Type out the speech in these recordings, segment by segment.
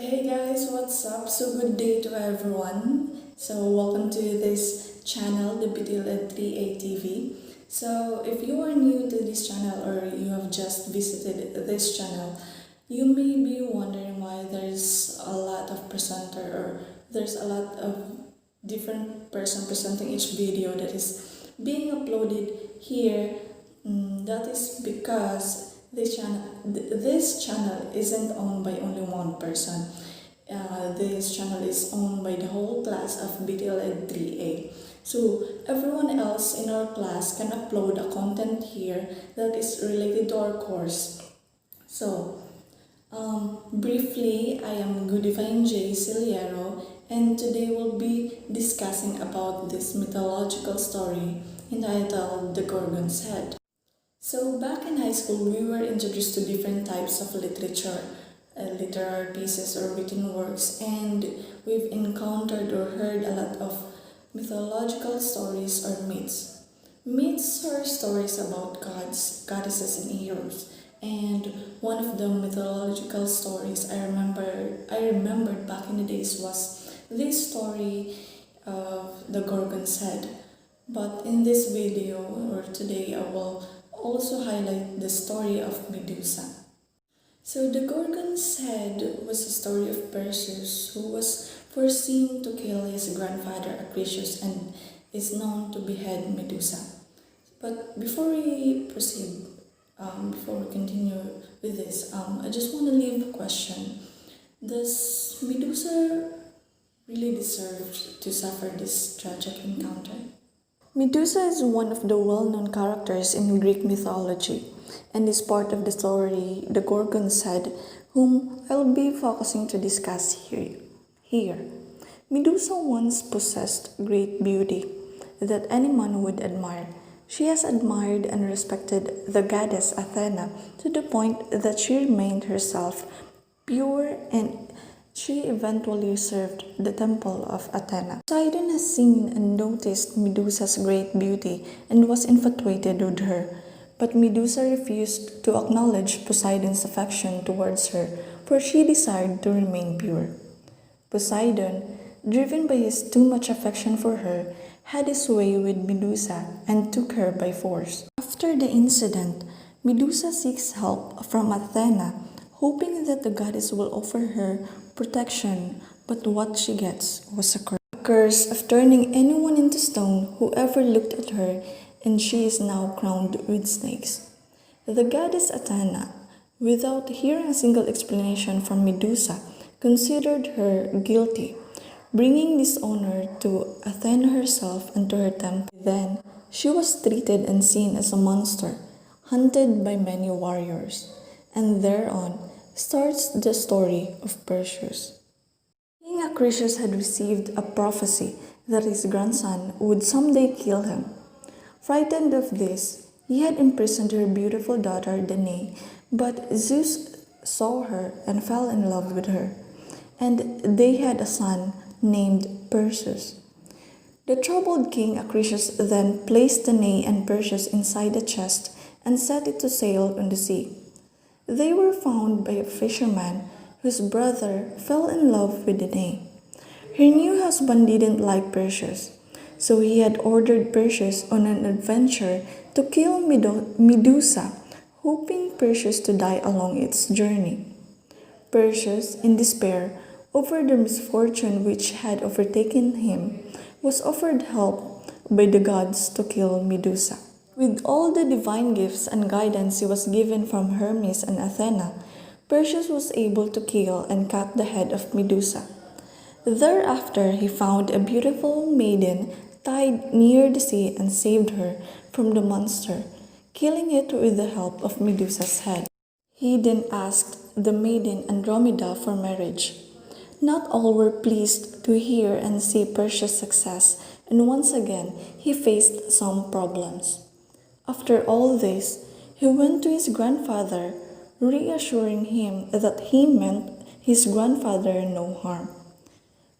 Hey guys, what's up? So good day to everyone. So welcome to this channel, the BTL3A TV. So if you are new to this channel or you have just visited this channel, you may be wondering why there's a lot of presenter or there's a lot of different person presenting each video that is being uploaded here. That is because this channel isn't owned by only one person. This channel is owned by the whole class of BTL and 3A. So everyone else in our class can upload a content here that is related to our course. So briefly, I am Goodivine J. Ciliero, and today we'll be discussing about this mythological story entitled The Gorgon's Head. So back in high school, we were introduced to different types of literature, literary pieces or written works, and we've encountered or heard a lot of mythological stories or myths. Myths are stories about gods, goddesses, and heroes. And one of the mythological stories I remembered back in the days was this story of the Gorgon's head. But in this video or today, I will also highlight the story of Medusa. So the Gorgon's head was a story of Perseus, who was foreseen to kill his grandfather Acrisius and is known to behead Medusa. But before we proceed, before we continue with this, I just want to leave a question. Does Medusa really deserve to suffer this tragic encounter? Medusa is one of the well-known characters in Greek mythology and is part of the story The Gorgon's Head, whom I'll be focusing to discuss here. Medusa once possessed great beauty that any man would admire. She has admired and respected the goddess Athena to the point that she remained herself pure, and she eventually served the temple of Athena. Poseidon has seen and noticed Medusa's great beauty and was infatuated with her. But Medusa refused to acknowledge Poseidon's affection towards her, for she desired to remain pure. Poseidon, driven by his too much affection for her, had his way with Medusa and took her by force. After the incident, Medusa seeks help from Athena, hoping that the goddess will offer her protection, but what she gets was a curse of turning anyone into stone who ever looked at her, and she is now crowned with snakes. The goddess Athena, without hearing a single explanation from Medusa, considered her guilty, bringing dishonor to Athena herself and to her temple. Then, she was treated and seen as a monster, hunted by many warriors, and thereon starts the story of Perseus. King Acrisius had received a prophecy that his grandson would someday kill him. Frightened of this, he had imprisoned her beautiful daughter Danae, but Zeus saw her and fell in love with her, and they had a son named Perseus. The troubled King Acrisius then placed Danae and Perseus inside a chest and set it to sail on the sea. They were found by a fisherman whose brother fell in love with Danae. Her new husband didn't like Perseus, so he had ordered Perseus on an adventure to kill Medusa, hoping Perseus to die along its journey. Perseus, in despair over the misfortune which had overtaken him, was offered help by the gods to kill Medusa. With all the divine gifts and guidance he was given from Hermes and Athena, Perseus was able to kill and cut the head of Medusa. Thereafter, he found a beautiful maiden tied near the sea and saved her from the monster, killing it with the help of Medusa's head. He then asked the maiden Andromeda for marriage. Not all were pleased to hear and see Perseus' success, and once again he faced some problems. After all this, he went to his grandfather, reassuring him that he meant his grandfather no harm.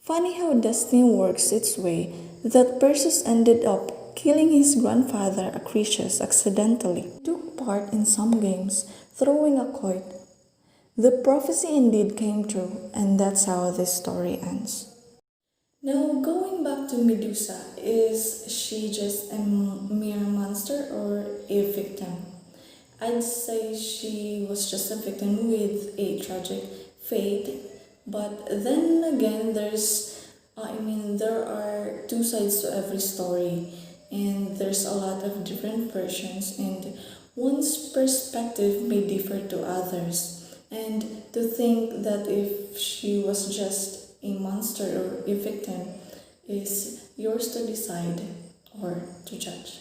Funny how destiny works its way, that Perseus ended up killing his grandfather Acrisius accidentally. He took part in some games, throwing a quoit. The prophecy indeed came true, and that's how this story ends. Now, going back to Medusa, is she just a mere monster or a victim? I'd say she was just a victim with a tragic fate, but then again, there are two sides to every story, and there's a lot of different versions, and one's perspective may differ to others. And to think that if she was just a monster or a victim is yours to decide or to judge.